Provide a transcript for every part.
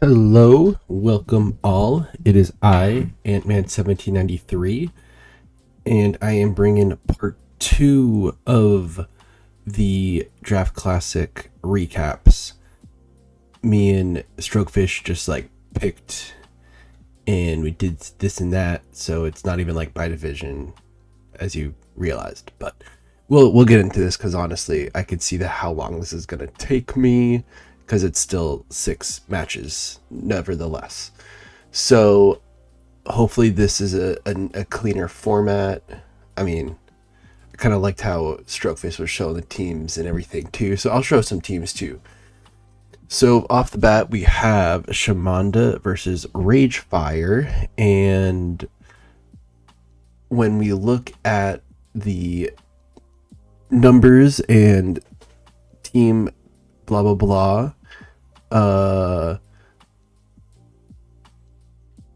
Hello, welcome all. It is I, Ant-Man 1793, and I am bringing part 2 of the Draft Classic recaps. Me and Strokefish just picked and we did this and that, so it's not even like by division as you realized, but we'll get into this because honestly, I could see how long this is going to take me because it's still 6 matches nevertheless. So hopefully this is a cleaner format. I mean, I kind of liked how Strokeface was showing the teams and everything too, so I'll show some teams too. So off the bat, we have Shamanda versus Ragefire, and when we look at the numbers and team blah blah blah,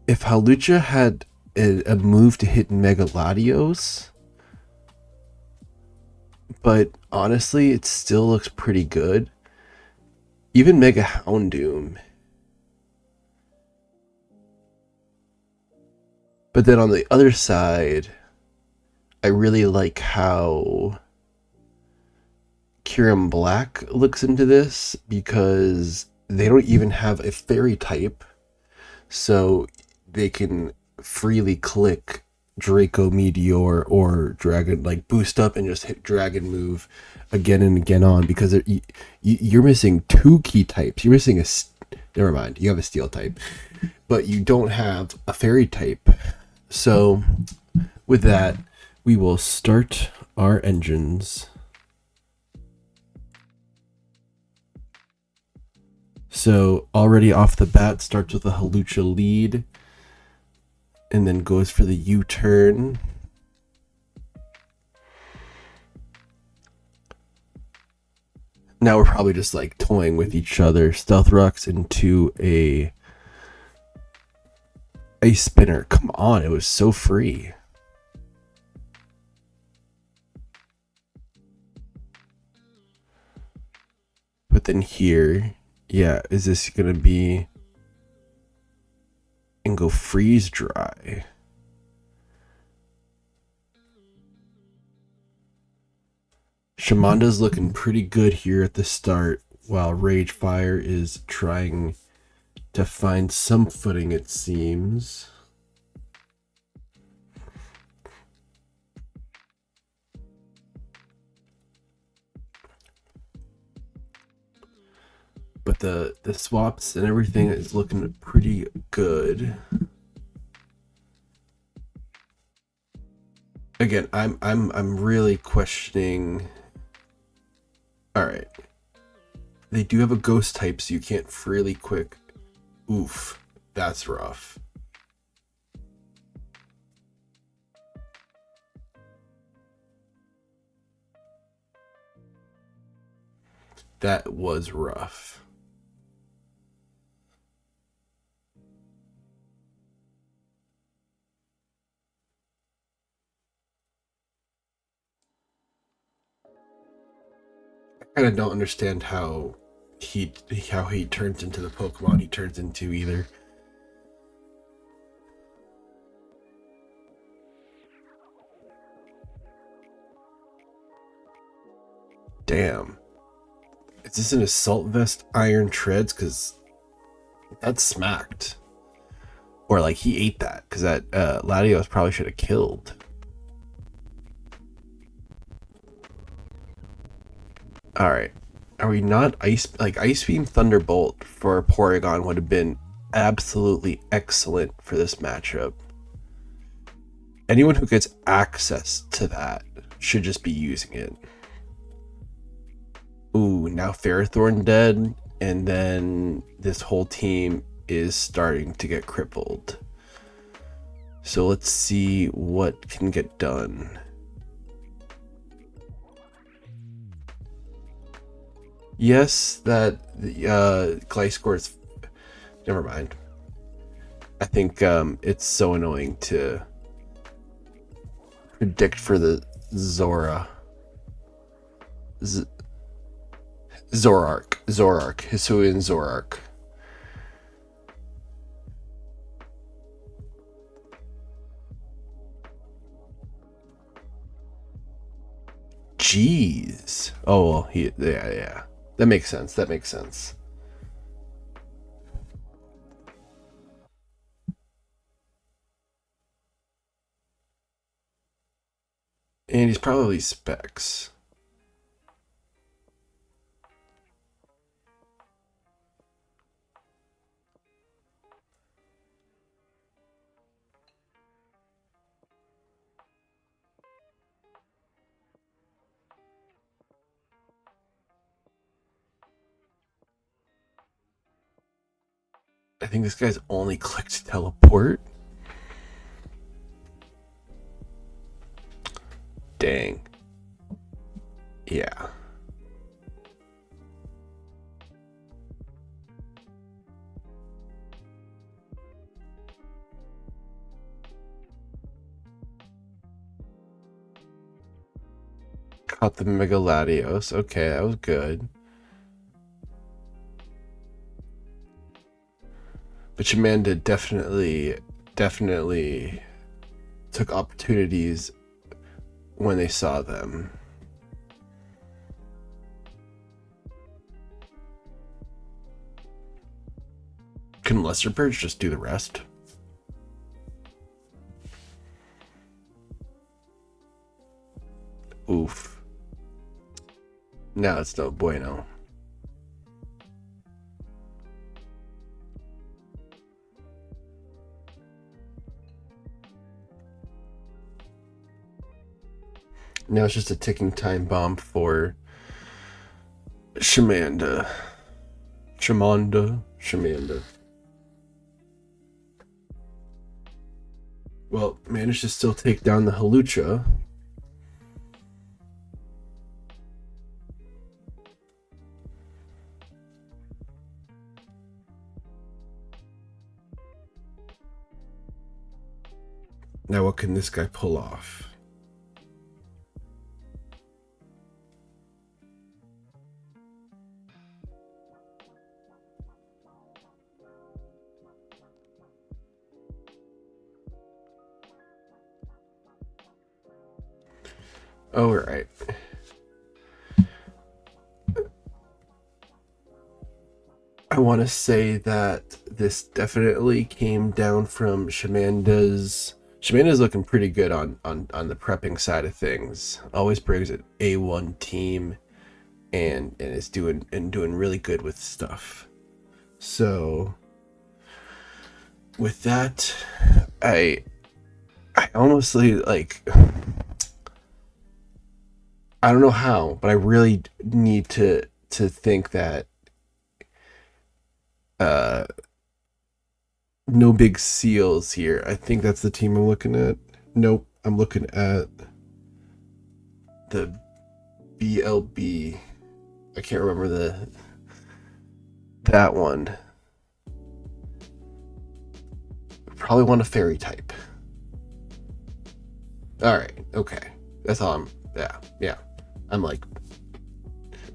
if Halucha had a move to hit Megaladios, but honestly, it still looks pretty good. Even Mega Houndoom. But then on the other side, I really like how Kiram Black looks into this because they don't even have a fairy type, so they can freely click Draco Meteor or Dragon, like boost up and just hit Dragon move again and again on, because you're missing 2 key types. You're missing never mind, you have a steel type, but you don't have a fairy type. So with that, we will start our engines. So already off the bat, starts with a Halucha lead and then goes for the U-turn. Now we're probably just like toying with each other. Stealth rocks into a Ice Spinner. Come on, it was so free. But then here, yeah, is this gonna be and go freeze dry? Shamanda's looking pretty good here at the start, while Ragefire is trying to find some footing, it seems. But the swaps and everything is looking pretty good. Again, I'm really questioning. All right, they do have a ghost type, so you can't freely quick. Oof, that's rough. That was rough. I kind of don't understand how he turns into the Pokemon he turns into either. Damn. Is this an Assault Vest Iron Treads? Because that smacked. Or like he ate that, because that Latios probably should have killed. Alright. Are we not Ice Beam Thunderbolt for Porygon would have been absolutely excellent for this matchup. Anyone who gets access to that should just be using it. Ooh, now Ferrothorn dead, and then this whole team is starting to get crippled. So let's see what can get done. Yes, that Gliscor is... Never mind. I think it's so annoying to predict for the Zora. Zorark, Hisuian Zorark. Jeez. Oh, well, yeah. That makes sense. That makes sense. And he's probably specs. I think this guy's only clicked teleport. Dang. Yeah. Caught the Megaladios. Okay, that was good. But Shamanda definitely took opportunities when they saw them. Can Lesser Purge just do the rest? Oof. No, it's no bueno. Now it's just a ticking time bomb for Shamanda. Well, managed to still take down the Halucha. Now what can this guy pull off? Oh, right. I want to say that this definitely came down from Shamanda's. Shamanda's looking pretty good on the prepping side of things. Always brings an A1 team, and is doing really good with stuff. So with that, I honestly like. I don't know how, but I really need to think that no big seals here. I think that's the team I'm looking at. Nope, I'm looking at the BLB. I can't remember that one. Probably want a fairy type. All right, okay. That's all I'm. Yeah. I'm like,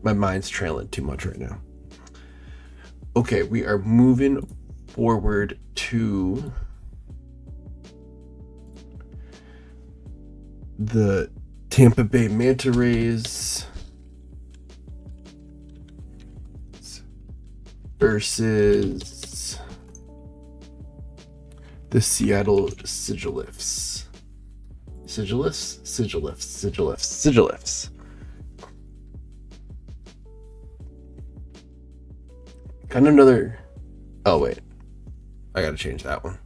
my mind's trailing too much right now. Okay, we are moving forward to the Tampa Bay Manta Rays versus the Seattle Sigillifts. Sigillifts. Kind of another. Oh, wait. I gotta change that one.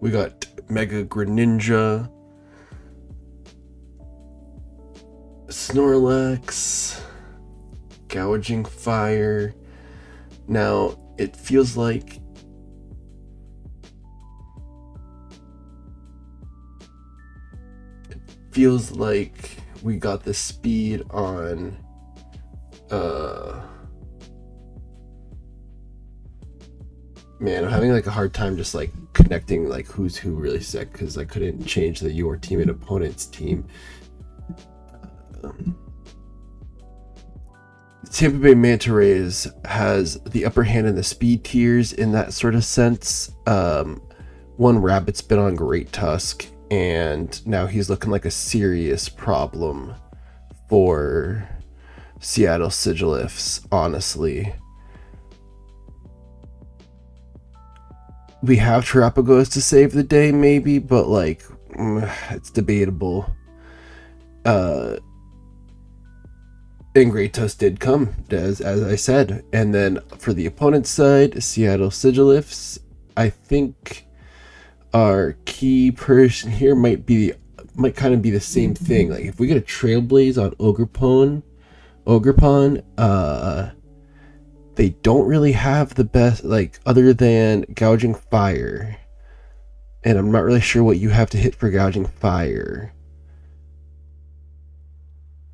We got Mega Greninja, Snorlax, Gouging Fire. Now, it feels like we got the speed on man, I'm having like a hard time just like connecting like who's who really sick, because I couldn't change the your team and opponent's team. Tampa Bay Manta Rays has the upper hand in the speed tiers in that sort of sense. One Rabbit's been on Great Tusk, and now he's looking like a serious problem for Seattle Sigilifs, honestly. We have Terapagos to save the day, maybe, but like, it's debatable. And Great Tusk did come, as I said. And then for the opponent's side, Seattle Sigilifs, I think our key person here might kind of be the same thing. Like if we get a Trailblaze on Ogrepon, they don't really have the best, like, other than Gouging Fire. And I'm not really sure what you have to hit for Gouging Fire.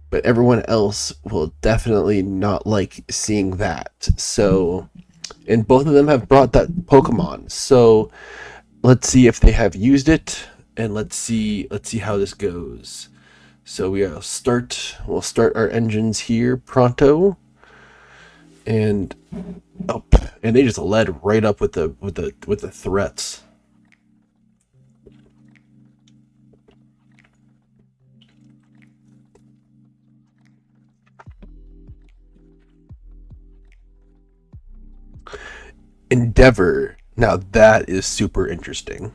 But everyone else will definitely not like seeing that. So, and both of them have brought that Pokemon. So, let's see if they have used it, and let's see how this goes. So we'll start our engines here pronto. And and they just led right up with the threats. Endeavor. Now that is super interesting.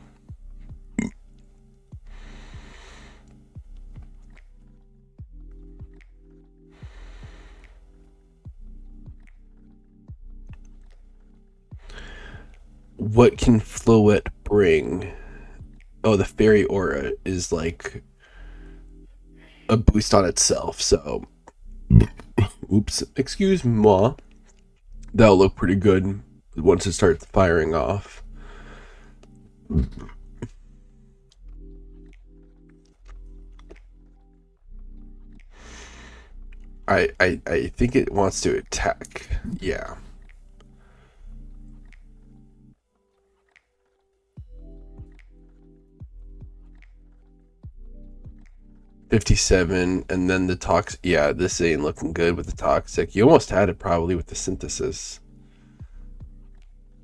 What can Floette bring? Oh, the Fairy Aura is like a boost on itself. So, oops, excuse me. That'll look pretty good once it starts firing off. I think it wants to attack. Yeah. $57, and then the toxic. Yeah, this ain't looking good with the toxic. You almost had it probably with the synthesis,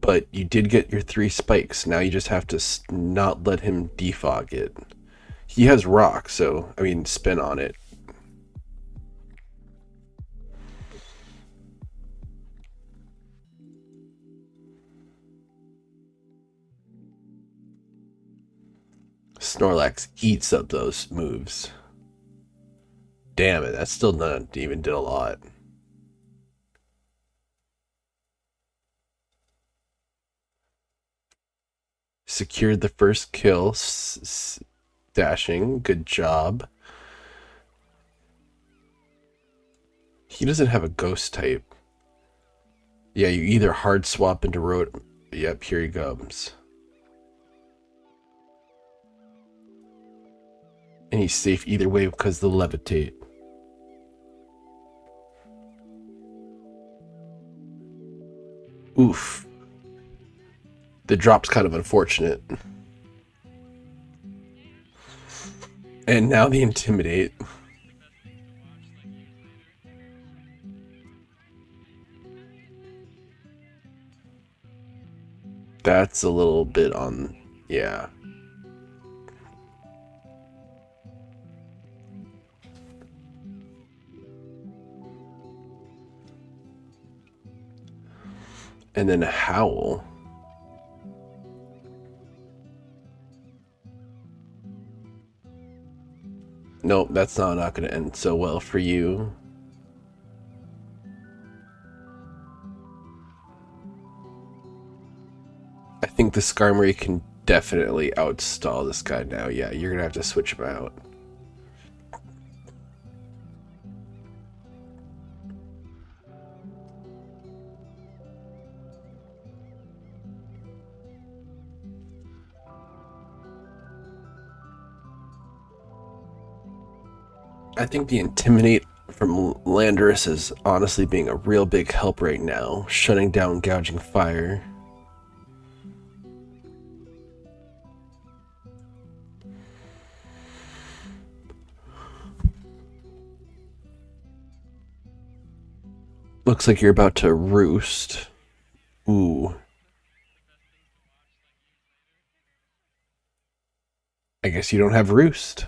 but you did get your 3 spikes. Now you just have to not let him defog it. He has rock, so I mean, spin on it. Snorlax eats up those moves. Damn it, that still not even did a lot. Secured the first kill, dashing. Good job. He doesn't have a ghost type. Yeah, you either hard swap into road. Yep, here he comes. And he's safe either way because the levitate. Oof. The drop's kind of unfortunate. And now the intimidate. That's a little bit on, yeah. And then Howl. Nope, that's not going to end so well for you. I think the Skarmory can definitely outstall this guy now. Yeah, you're going to have to switch him out. I think the Intimidate from Landorus is honestly being a real big help right now, shutting down Gouging Fire. Looks like you're about to roost. Ooh. I guess you don't have roost.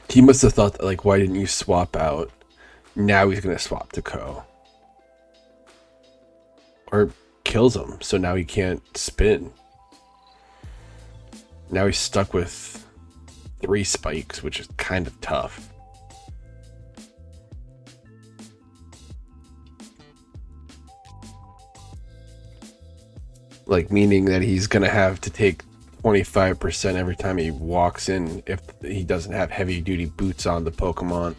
He must have thought that, like, why didn't you swap out? Now he's gonna swap to Ko. Or kills him, so now he can't spin. Now he's stuck with 3 spikes, which is kind of tough. Like, meaning that he's gonna have to take 25% every time he walks in if he doesn't have heavy duty boots on the Pokemon.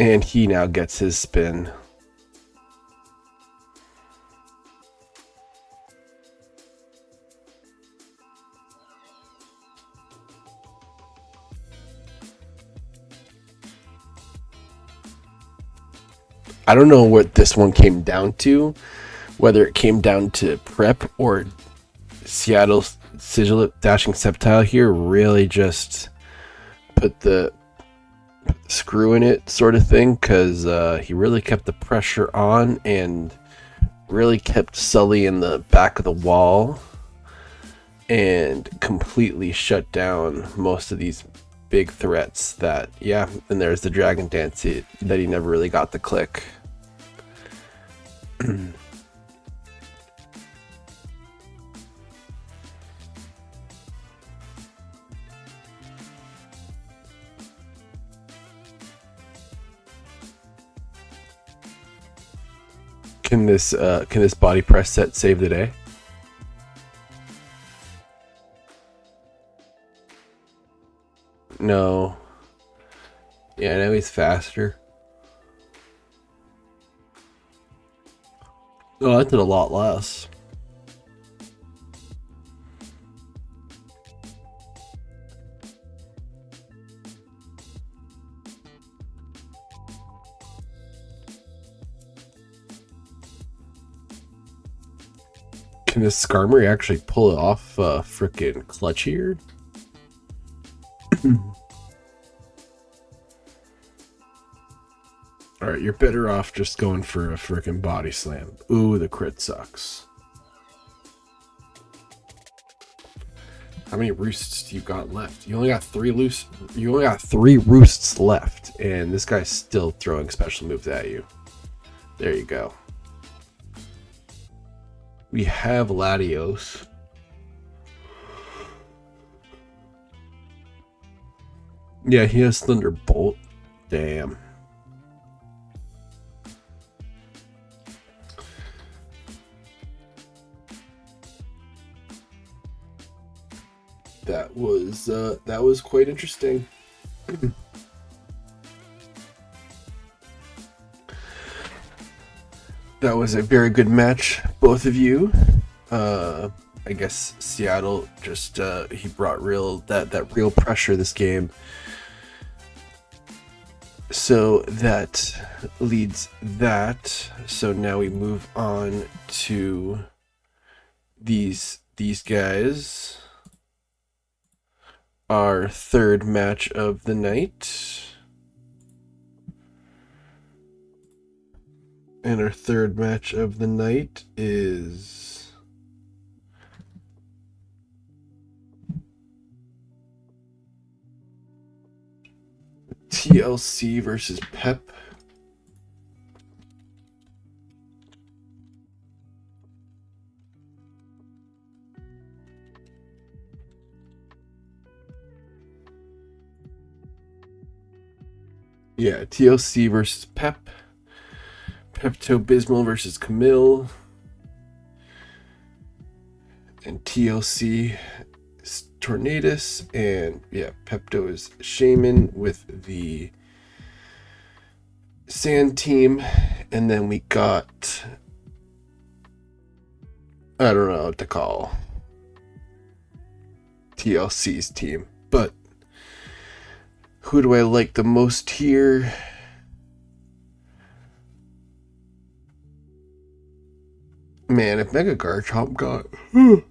And he now gets his spin. I don't know what this one came down to, whether it came down to prep or Seattle Sigil Dashing Sceptile here really just put the screw in it sort of thing, because he really kept the pressure on and really kept Sully in the back of the wall and completely shut down most of these big threats that, yeah, and there's the Dragon Dance that he never really got the click. Can this body press set save the day? No. Yeah, now he's faster. Oh, that did a lot less. Can this Skarmory actually pull it off frickin' clutch here? Alright, you're better off just going for a frickin' body slam. Ooh, the crit sucks. How many roosts do you got left? You only got 3 roosts left, and this guy's still throwing special moves at you. There you go. We have Latios. Yeah, he has Thunderbolt. Damn. That was quite interesting. That was a very good match, both of you. I guess Seattle just he brought that real pressure this game. So that leads that. So now we move on to these guys. Our third match of the night. And our third match of the night is TLC versus Pep. Yeah, TLC versus Pep. Pepto-Bismol versus Camille. And TLC is Tornadus. And yeah, Pepto is Shaman with the Sand team. And then we got, I don't know what to call TLC's team. But who do I like the most here? Man, if Mega Garchomp got man,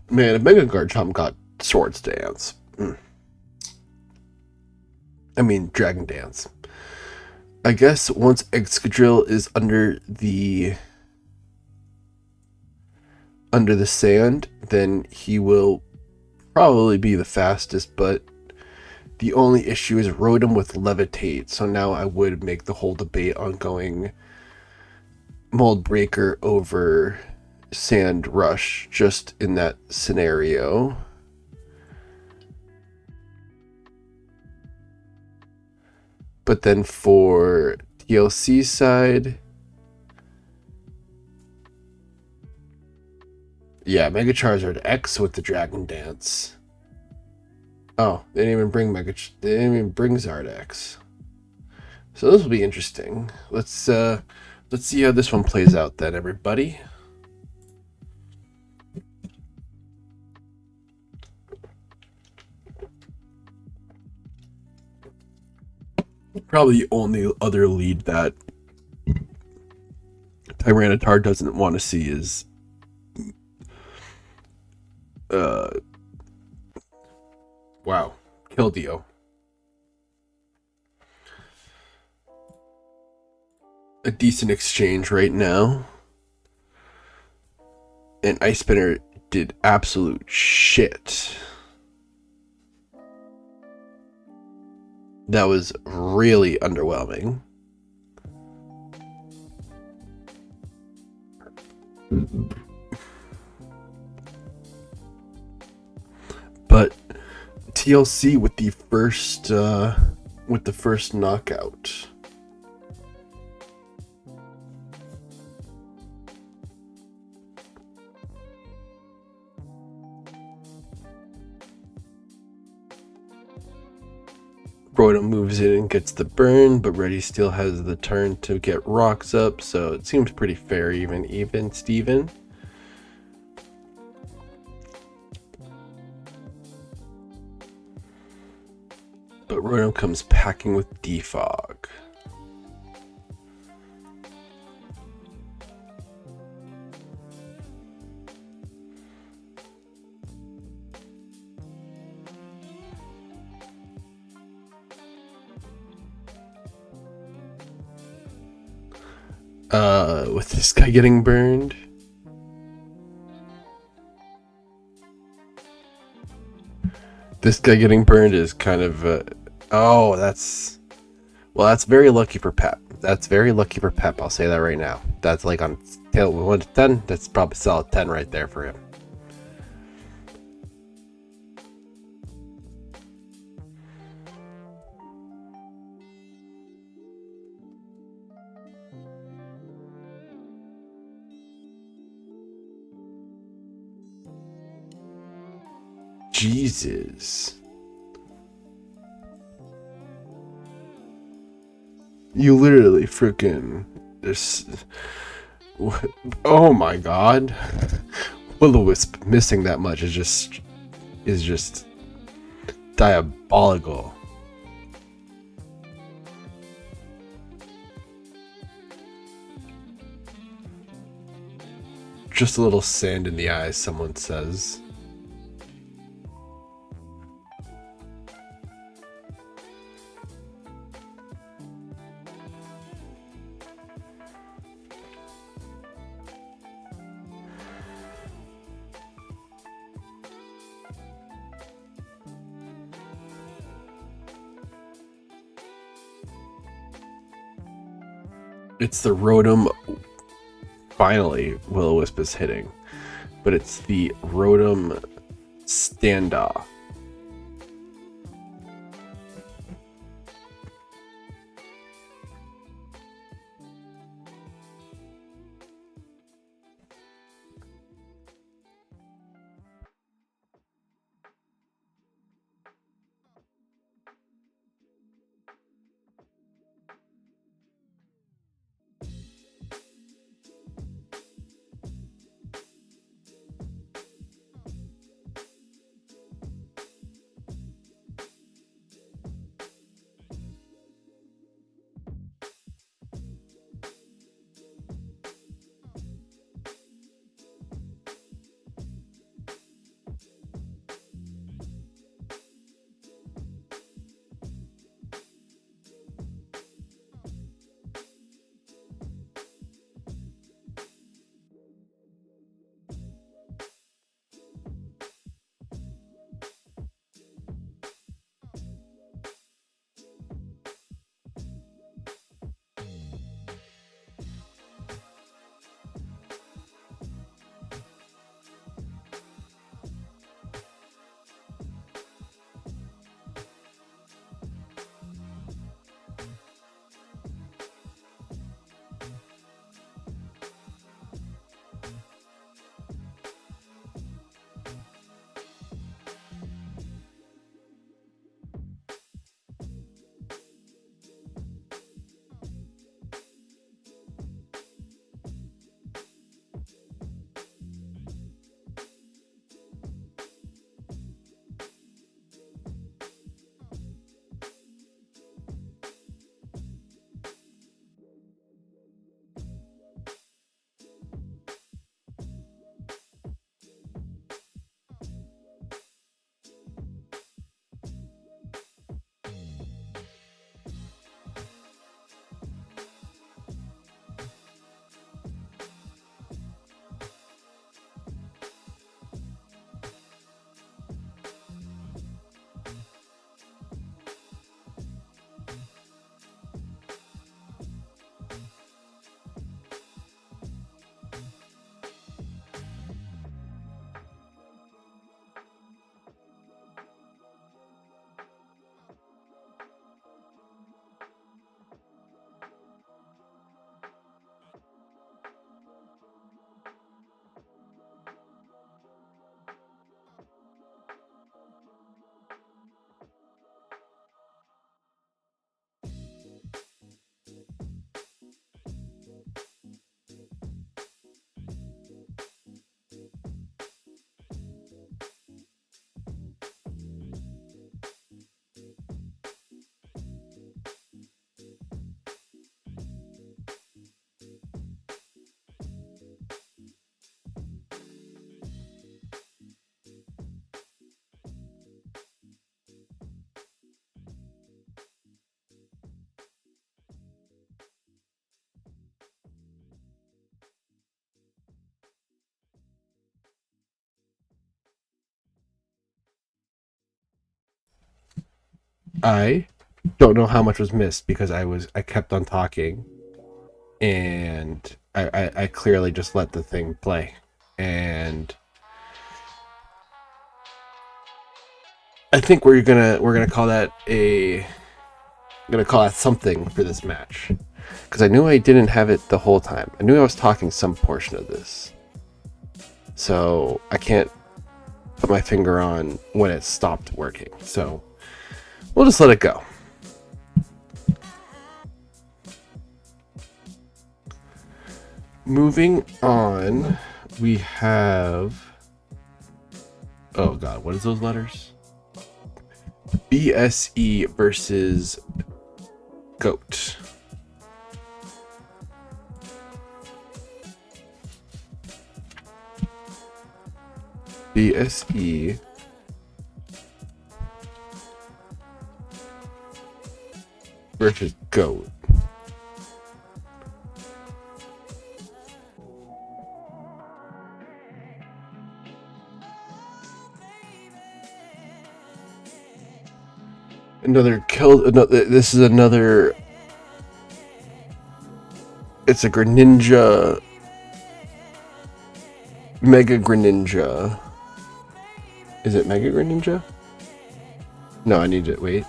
if Mega Garchomp got Swords Dance. I mean Dragon Dance. I guess once Excadrill is under the sand, then he will probably be the fastest, but the only issue is Rotom with Levitate, so now I would make the whole debate on going Mold Breaker over Sand Rush just in that scenario. But then for TLC side, yeah, Mega Charizard X with the Dragon Dance. Oh, they didn't even bring they didn't even bring Zardex. So this will be interesting. Let's see how this one plays out then, everybody. Probably the only other lead that Tyranitar doesn't want to see is wow, Keldeo. A decent exchange right now. And Ice Spinner did absolute shit. That was really underwhelming. But TLC with the first knockout. Rotom moves in and gets the burn, but Reddy still has the turn to get rocks up, so it seems pretty fair, even Steven. But Rotom comes packing with Defog. With this guy getting burned. This guy getting burned is kind of, oh, that's very lucky for Pep. That's very lucky for Pep, I'll say that right now. That's like on scale of 1 to 10, that's probably solid 10 right there for him. Jesus. You literally freaking this. Oh my god. Will-O-Wisp missing that much is just diabolical. Just a little sand in the eyes, someone says. It's the Rotom. Finally, Will-O-Wisp is hitting, but it's the Rotom standoff. I don't know how much was missed because I kept on talking, and I clearly just let the thing play, and I think we're gonna call that something for this match, because I knew I didn't have it the whole time. I knew I was talking some portion of this, so I can't put my finger on when it stopped working. So we'll just let it go. Moving on, we have, oh god, what is those letters? BSE versus GOAT. BSE versus GOAT. Another kill. This is another. It's a Greninja. Mega Greninja. Is it Mega Greninja? No, I need to wait.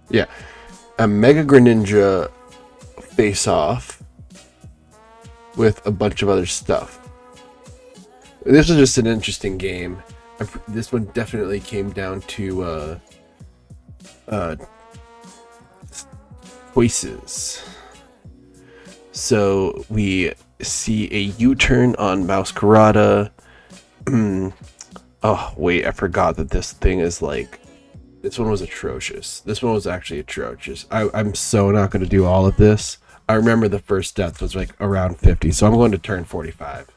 Yeah, a Mega Greninja face-off with a bunch of other stuff. This was just an interesting game. This one definitely came down to choices. So we see a U-turn on Mouscarada. Oh wait, I forgot that this thing is like. This one was atrocious. This one was actually atrocious. I'm so not going to do all of this. I remember the first death was like around 50, so I'm going to turn 45.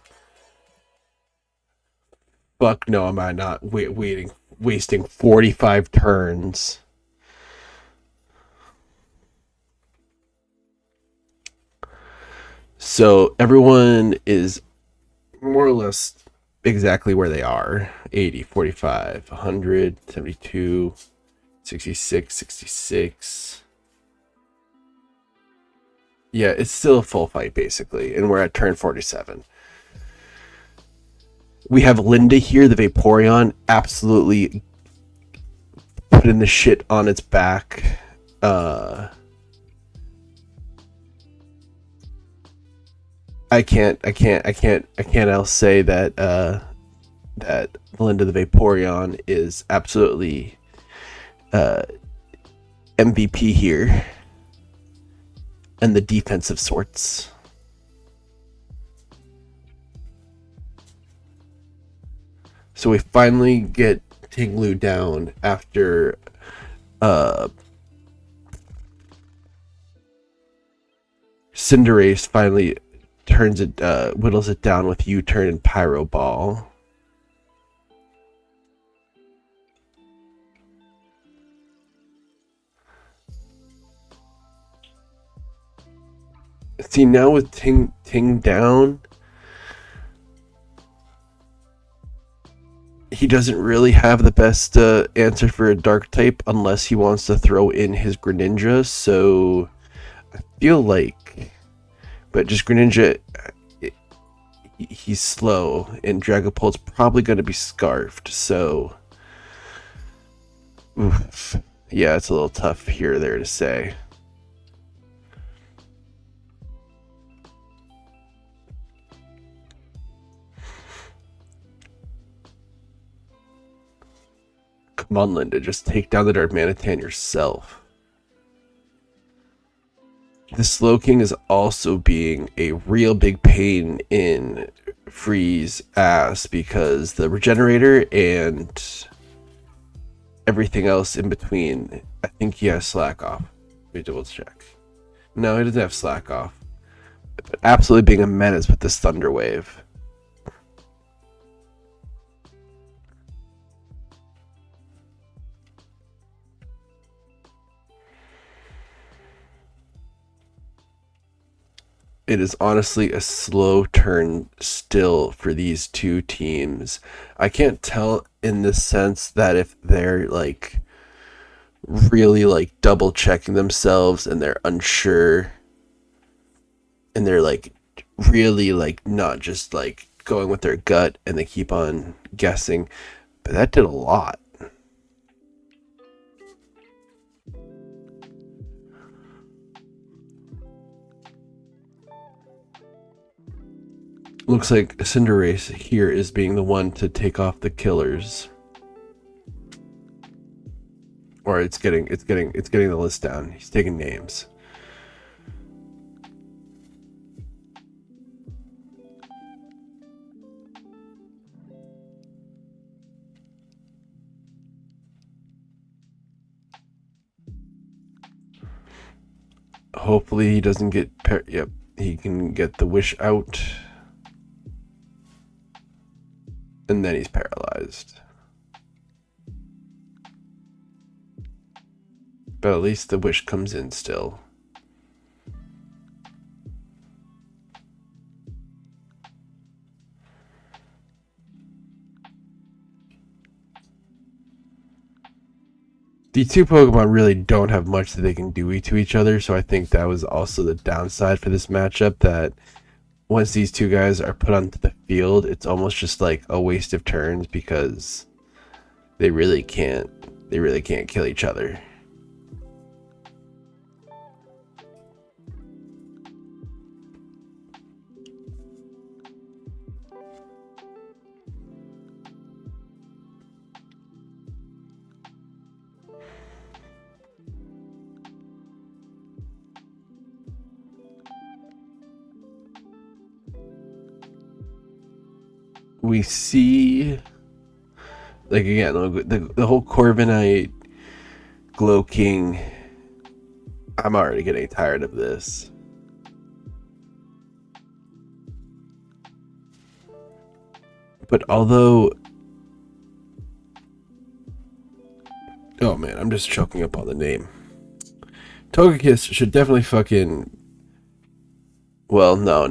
Fuck no, am I not wasting 45 turns. So everyone is more or less exactly where they are. 80, 45, 100, 72, 66, 66. Yeah, it's still a full fight basically, and we're at turn 47. We have Linda here, the Vaporeon, absolutely putting the shit on its back. I can't else say that that Linda the Vaporeon is absolutely MVP here, and the defensive sorts. So we finally get Tinglu down after Cinderace finally turns it, whittles it down with U-turn and Pyro Ball. See, now with Ting down, he doesn't really have the best answer for a dark type unless he wants to throw in his Greninja. So I feel like, but just Greninja, he's slow, and Dragapult's probably going to be scarfed. So, oof. Yeah, it's a little tough here or there to say. Come on, Linda, just take down the Darmanitan yourself. The Slowking is also being a real big pain in Free's ass because the Regenerator and everything else in between, I think he has Slack Off. Let me double check. No, he doesn't have Slack Off. But absolutely being a menace with this Thunder Wave. it is honestly a slow turn still for these two teams. I can't tell in the sense that if they're like really like double checking themselves and they're unsure and they're like really like not just like going with their gut and they keep on guessing, but that did a lot. Looks like Cinderace here is being the one to take off the killers. Or it's getting the list down. He's taking names. Hopefully he doesn't get yep, he can get the wish out. And then he's paralyzed. But at least the wish comes in still. The two Pokemon really don't have much that they can do to each other, so I think that was also the downside for this matchup, that once these two guys are put onto the field, it's almost just like a waste of turns because they really can't kill each other. We see, like, again, the whole Corviknight, Glow King. I'm already getting tired of this. But although, oh man, I'm just choking up on the name. Togekiss should definitely fucking, well, no,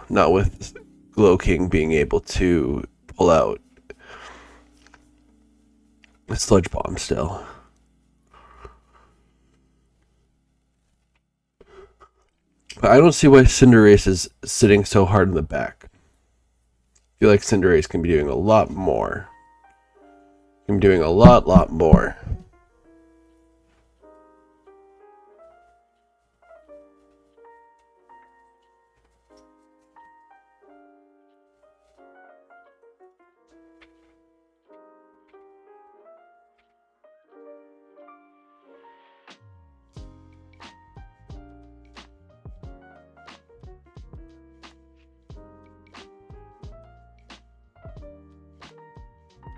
not with Glow King being able to pull out a Sludge Bomb still. But I don't see why Cinderace is sitting so hard in the back. I feel like Cinderace can be doing a lot more. Can be doing a lot more.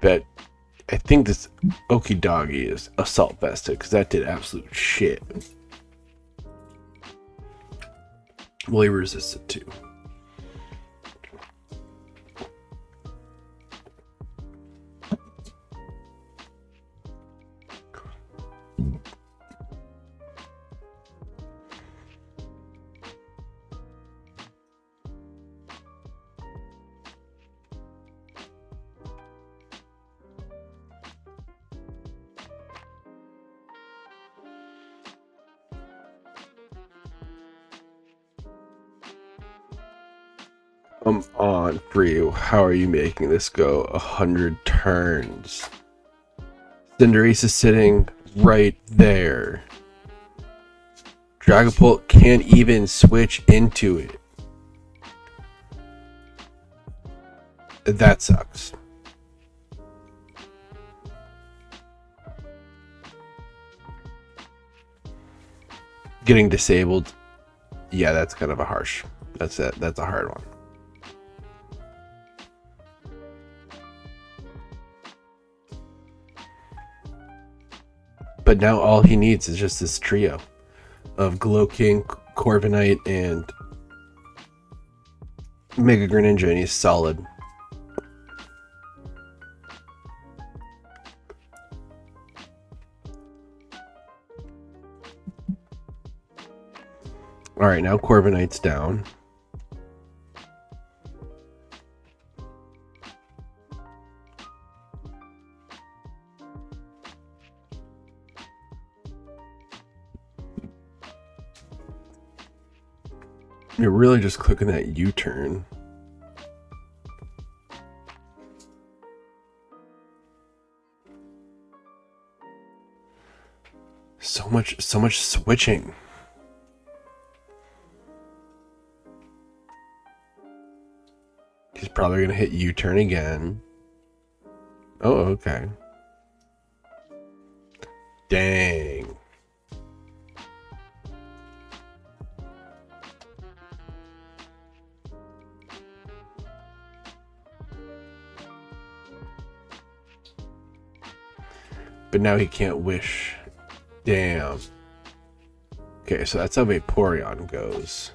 But I think this Okidagi is assault vested because that did absolute shit. Well, he resisted too. Come on, Free. How are you making this go 100 turns? Cinderace is sitting right there. Dragapult can't even switch into it. That sucks. Getting disabled. Yeah, that's kind of a harsh. That's a hard one. But now all he needs is just this trio of Glow King, Corviknight, and Mega Greninja, and he's solid. Alright, now Corviknight's down. You're really just clicking that U-turn. So much switching. He's probably gonna hit U-turn again. Oh, okay. Dang. But now he can't wish. Damn. Okay, so that's how Vaporeon goes.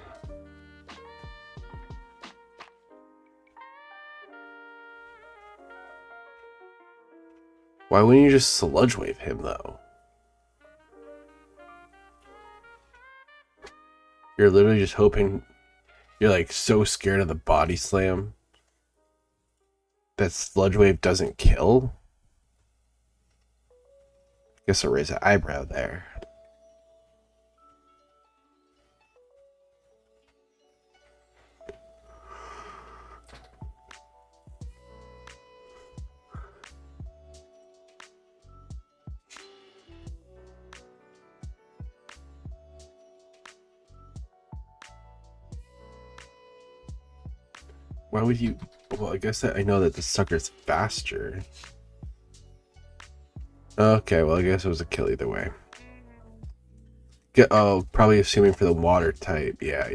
Why wouldn't you just Sludge Wave him, though? You're literally just hoping... You're like so scared of the Body Slam that Sludge Wave doesn't kill? Guess I'll raise an eyebrow there. Why would you... Well, I guess I know that the sucker's faster. Okay, well, I guess it was a kill either way. Oh, probably assuming for the water type. Yeah.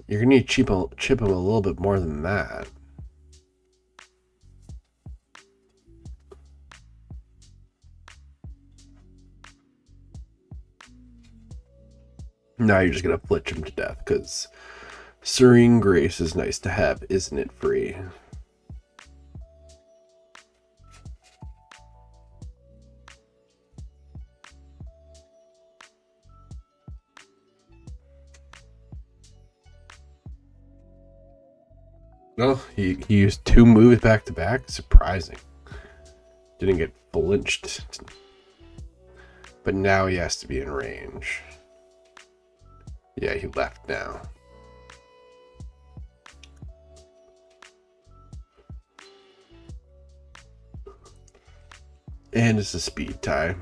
You're gonna need to chip him a little bit more than that. Now you're just gonna flitch him to death, because Serene Grace is nice to have, isn't it, Free? Well, he used 2 moves back to back. Surprising. Didn't get flinched. But now he has to be in range. Yeah, he left now. And it's a speed tie.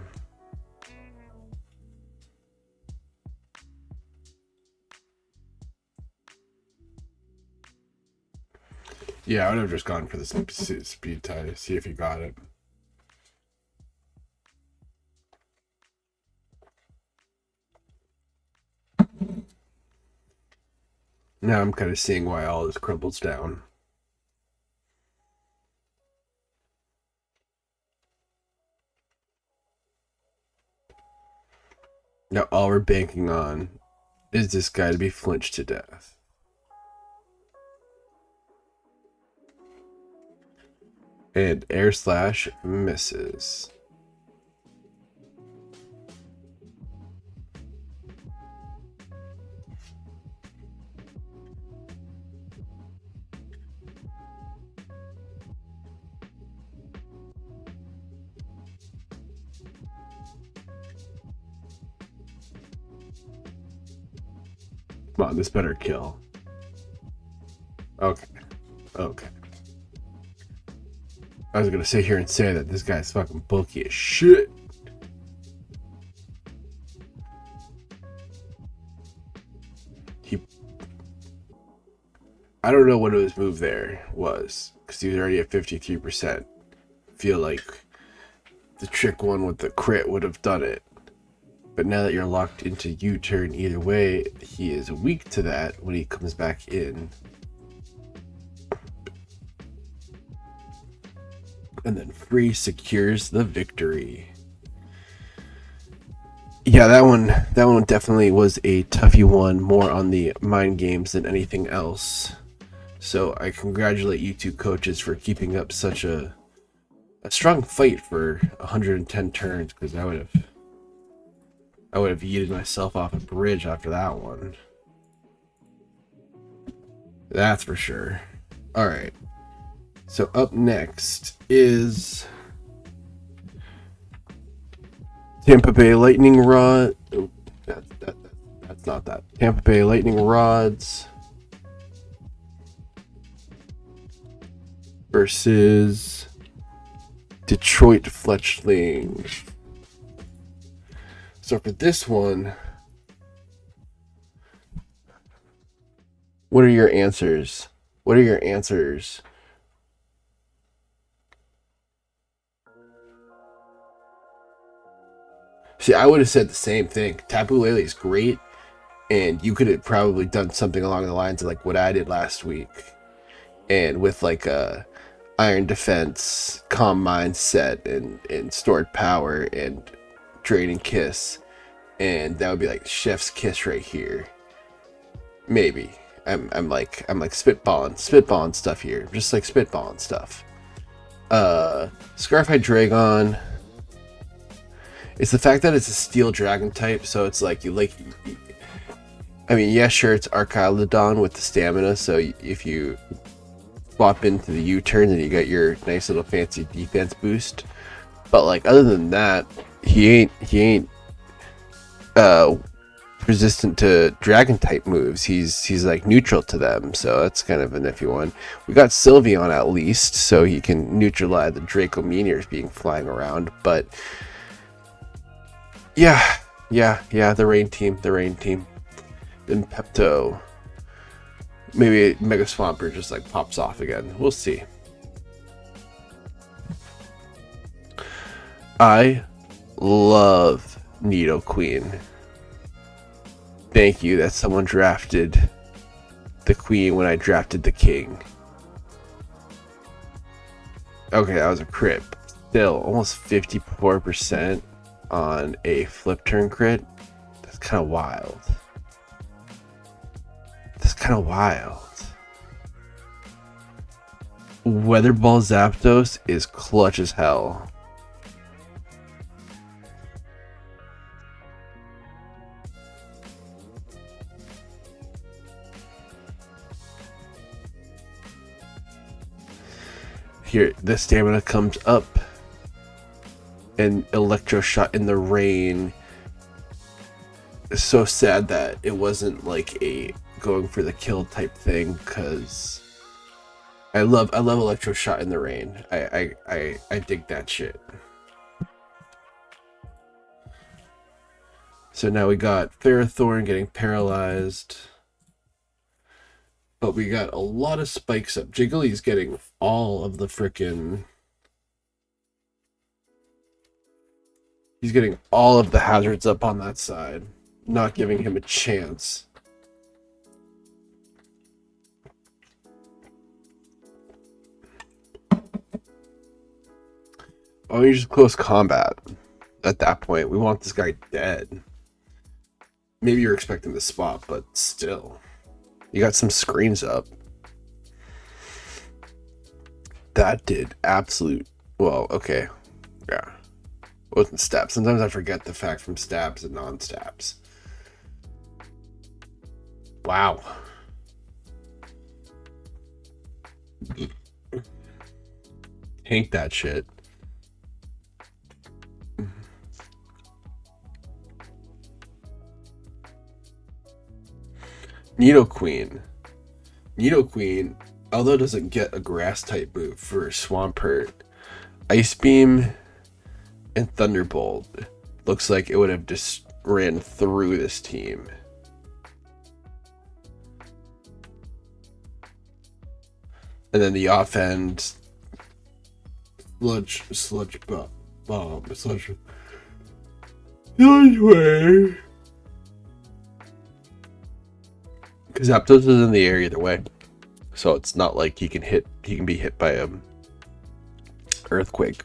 Yeah, I would have just gone for the speed tie to see if he got it. Now I'm kind of seeing why all this crumbles down. Now all we're banking on is this guy to be flinched to death. And Air Slash misses. Come on, this better kill. Okay. I was gonna sit here and say that this guy's fucking bulky as shit. I don't know what his move there was, because he was already at 53%. Feel like the trick one with the crit would have done it. But now that you're locked into U-turn either way, he is weak to that when he comes back in. And then Free secures the victory. Yeah, that one definitely was a toughy one, more on the mind games than anything else. So I congratulate you two coaches for keeping up such a strong fight for 110 turns, because I would have yeeted myself off a bridge after that one. That's for sure. All right. So up next is Tampa Bay Lightning Rod. Oh, that's not that. Tampa Bay Lightning Rods versus Detroit Fletchlings. So for this one, what are your answers? What are your answers? See, I would have said the same thing. Tapu Lele is great, and you could have probably done something along the lines of like what I did last week, and with like a iron defense, calm mindset, and stored power, and draining kiss, and that would be like chef's kiss right here. Maybe I'm like spitballing stuff here, just like spitballing stuff. Scarf Hydreigon. It's the fact that it's a steel dragon type, so it's like I mean, yeah, sure, it's Archailodon with the stamina, so if you swap into the U-turn, then you get your nice little fancy defense boost. But like, other than that, he ain't resistant to dragon type moves. He's like neutral to them, so that's kind of a nifty one. We got Sylveon at least, so he can neutralize the Draco Meteors being flying around, but yeah, the rain team. Then Pepto. Maybe Mega Swampert just like pops off again. We'll see. I love Nidoqueen. Thank you that someone drafted the Queen when I drafted the King. Okay, that was a crit. Still, almost 54% on a flip turn crit. That's kind of wild. Weather Ball Zapdos is clutch as hell. Here, the stamina comes up. And Electro Shot in the rain. It's so sad that it wasn't like a going for the kill type thing, because I love Electro Shot in the rain. I dig that shit. So now we got Ferrothorn getting paralyzed. But we got a lot of spikes up. Jiggly's getting all of the frickin'. He's getting all of the hazards up on that side, not giving him a chance. Oh, you're just close combat. At that point, we want this guy dead. Maybe you're expecting the spot, but still. You got some screens up. That did absolute... Well, okay. Yeah. Wasn't stabs. Sometimes I forget the fact from stabs and non-stabs. Wow. Tank that shit. Nidoqueen, although it doesn't get a grass type move for Swampert, Ice Beam and Thunderbolt looks like it would have just ran through this team. And then the offend sludge bomb, sludge way. Because Zapdos is in the air either way, so it's not like he can be hit by a earthquake.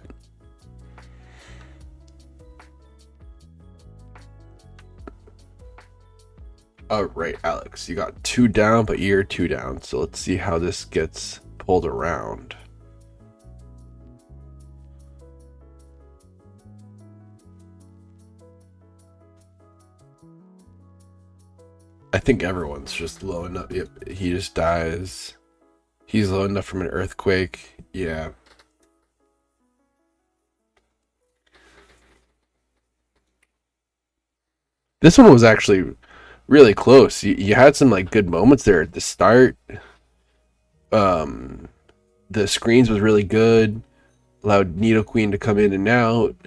All right, Alex, you got 2 down, but you're 2 down. So let's see how this gets pulled around. I think everyone's just low enough. Yep, he just dies. He's low enough from an earthquake. Yeah. This one was actually really close. You had some like good moments there at the start. Um, the screens was really good. Allowed Nido Queen to come in and out.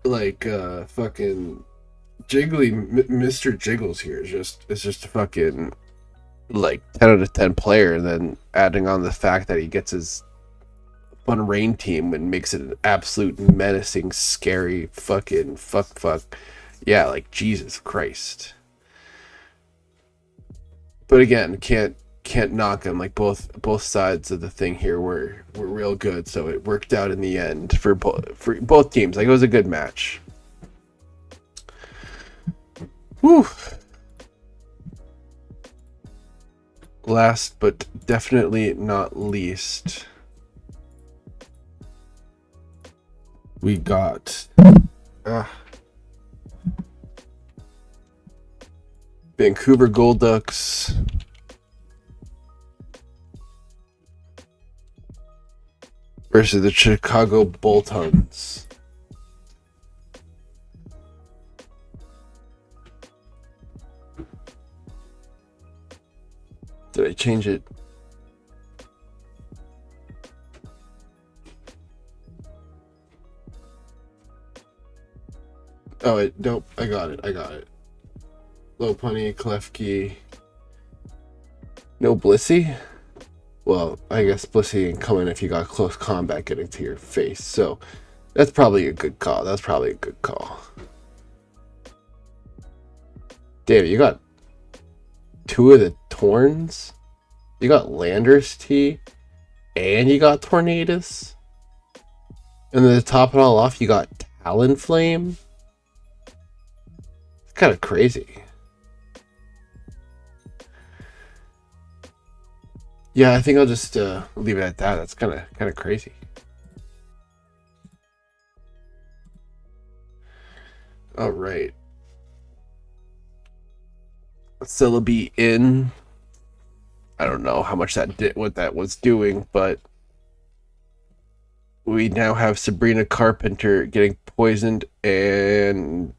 Like fucking Jiggly, Mr. Jiggles here is just a fucking like 10 out of 10 player, and then adding on the fact that he gets his fun rain team and makes it an absolute menacing, scary fucking fuck. Yeah, like Jesus Christ. But again, can't knock him. Like both sides of the thing here were real good, so it worked out in the end for both teams. Like it was a good match. Whew. Last but definitely not least, we got Vancouver Gold Ducks versus the Chicago Boltons. Did I change it? Oh, nope. I got it. Low Punny, Klefki. No Blissey? Well, I guess Blissey ain't coming if you got close combat getting to your face. So that's probably a good call. Damn, you got two of the Torns? You got Landers T, and you got Tornadus? And then to top it all off, you got Talonflame? It's kind of crazy. Yeah, I think I'll just leave it at that. That's kind of crazy. All right. Celebi in. I don't know how much that did, what that was doing, but we now have Sabrina Carpenter getting poisoned, and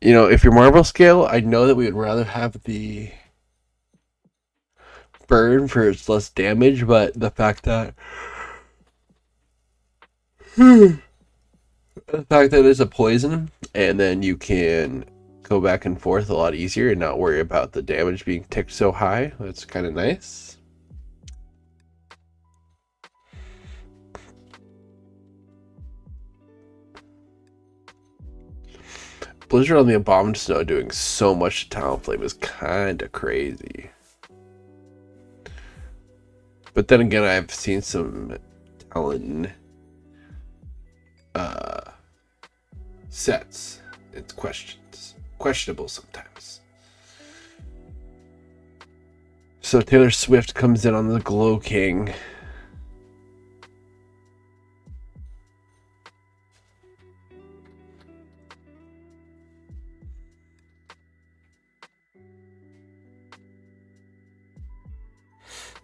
you know, if you're Marvel scale, I know that we would rather have the burn for its less damage, but the fact that it's a poison, and then you can go back and forth a lot easier and not worry about the damage being ticked so high. That's kind of nice. Blizzard on the Abomined Snow doing so much to Talonflame is kind of crazy. But then again, I've seen some Talon sets. It's questionable sometimes. So Taylor Swift comes in on the Glow King.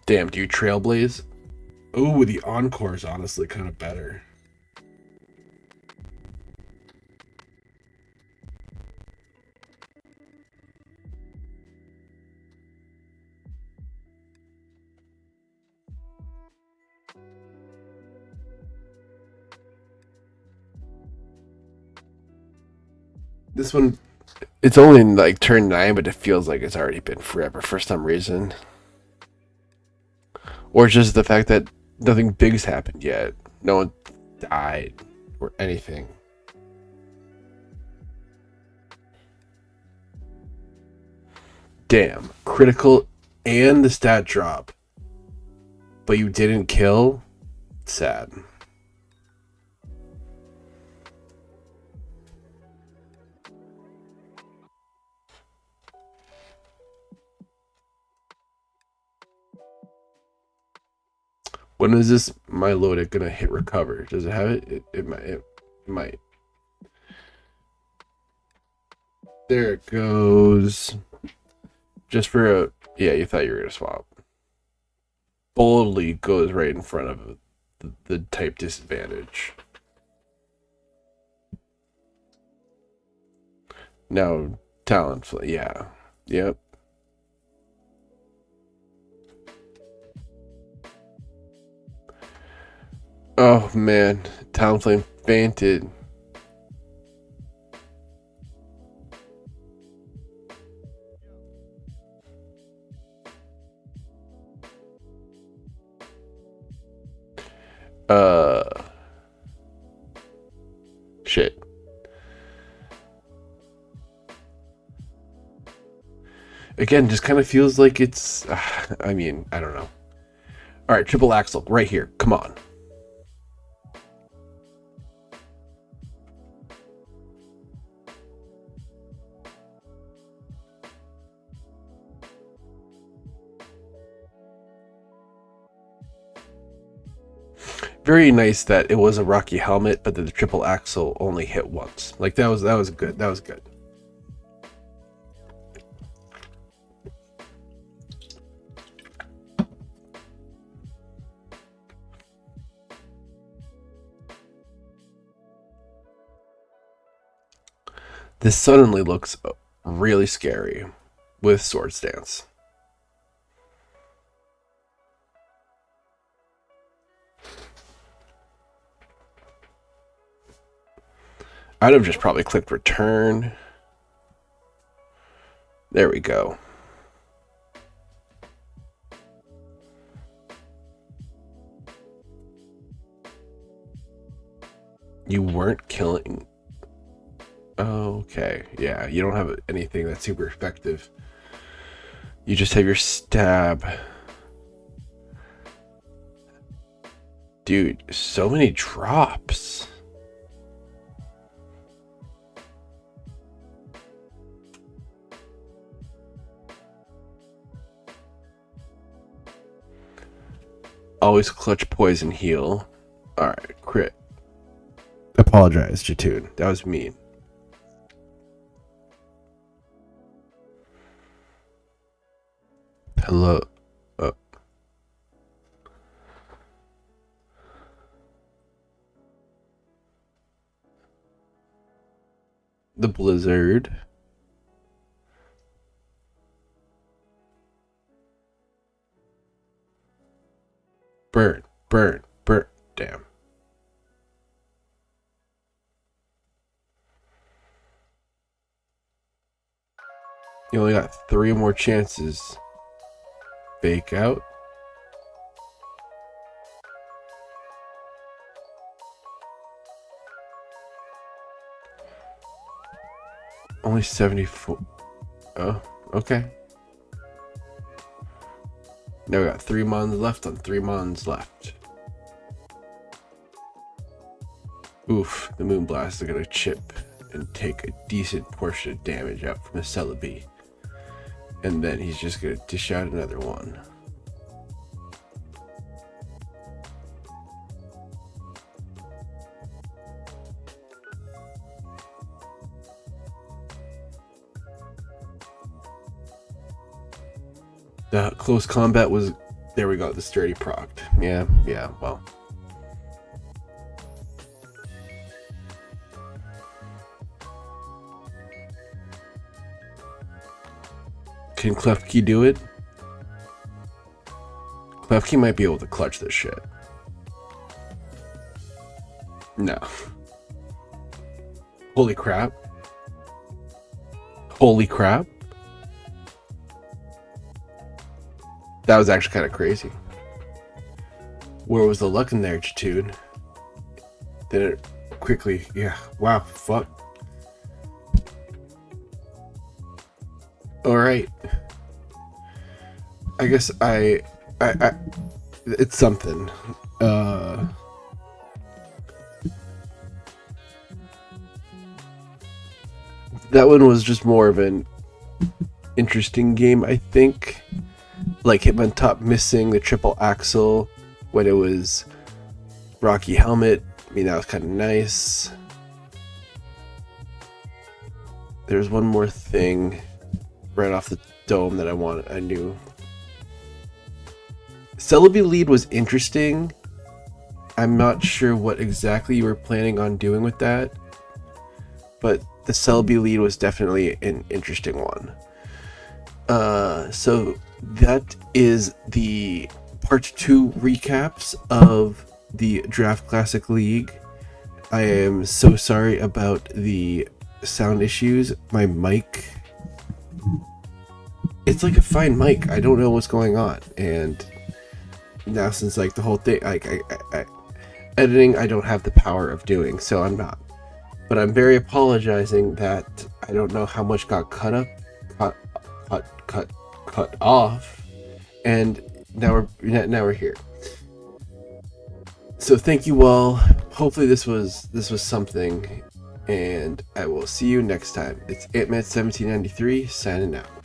Damn, do you Trailblaze? Oh, the Encore is honestly kind of better. This one, it's only like turn 9, but it feels like it's already been forever for some reason. Or just the fact that nothing big's happened yet. No one died or anything. Damn. Critical and the stat drop. But you didn't kill? Sad. When is this Milotic gonna hit recover? Does it have it? It might. There it goes. Just for a... Yeah, you thought you were gonna swap. Boldly goes right in front of the type disadvantage. No, talent. Yeah. Yep. Oh man, Talonflame fainted. Uh, shit. Again, just kind of feels like it's. I mean, I don't know. All right, triple axle right here. Come on. Very nice that it was a Rocky helmet, but that the triple axle only hit once. Like that was good. That was good. This suddenly looks really scary with Sword Stance. I'd have just probably clicked return. There we go. You weren't killing. Okay, yeah, you don't have anything that's super effective. You just have your stab. Dude, so many drops. Always clutch poison heal. Alright, crit. Apologize, Jatoon. That was mean. Hello. Oh. The blizzard. Burn, burn, burn. Damn. You only got 3 more chances. Fake out. Only 74. Oh, okay. Now we got 3 mons left on 3 mons left. Oof, the Moonblast is gonna chip and take a decent portion of damage out from the Celebi. And then he's just gonna dish out another one. The close combat was, there we go, the sturdy procced. Yeah, well. Can Klefki do it? Klefki might be able to clutch this shit. No. Holy crap. Holy crap. That was actually kind of crazy. Where was the luck in there, Jatoon? Then it quickly, yeah, wow, fuck. Alright. I guess I it's something. That one was just more of an interesting game, I think. Like Hitmontop missing the triple axle when it was Rocky helmet. I mean, that was kind of nice. There's one more thing right off the dome that I knew. Celebi lead was interesting. I'm not sure what exactly you were planning on doing with that, but the Selby lead was definitely an interesting one. So that is the part 2 recaps of the Draft Classic League. I am so sorry about the sound issues. My mic, it's like a fine mic. I don't know what's going on. And now since like the whole thing, like I editing, I don't have the power of doing, so I'm not. But I'm very apologizing that I don't know how much got cut off, and now we're here. So thank you all. Hopefully this was something, and I will see you next time. It's Ant-Man 1793 signing out.